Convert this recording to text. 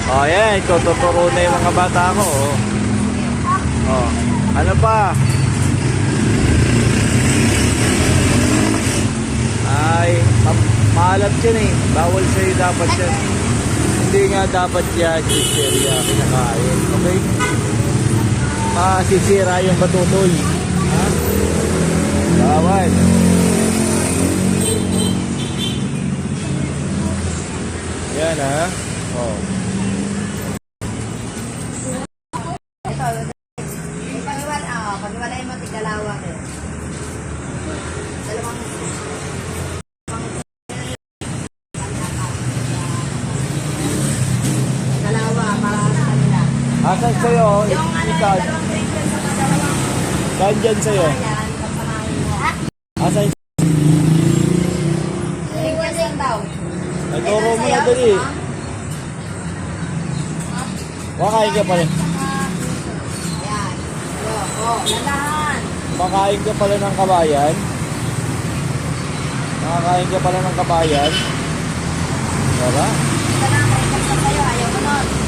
Oh, yan. Tututuro na yung mga bata ko. Oh. Oh. Ano pa? Ay, maalat yan eh. Bawal sa'yo dapat yan. Hindi nga dapat yan, chicheria, kinakain. Okay? Masisira yung batutoy. Ha? Bawal. Yan ha. Oh. Pag-iwalay mo, tigalawa ko. Dalawang... Dalawa, para sa kanila. Asan sa'yo? Yung ano, Ikaw. dalawang princess sa dalawang... Saan dyan sa'yo? Ayan, pagpamahin mo. Asan? Princess yan daw. Nagturo mo na dali. Makain ka pala. Ayan. Oh, lalahan. Makain ka pala ng kabayan. Makakain ka pala ng kabayan. Diba? Ito na, princess na sa'yo. Ayaw mo nun.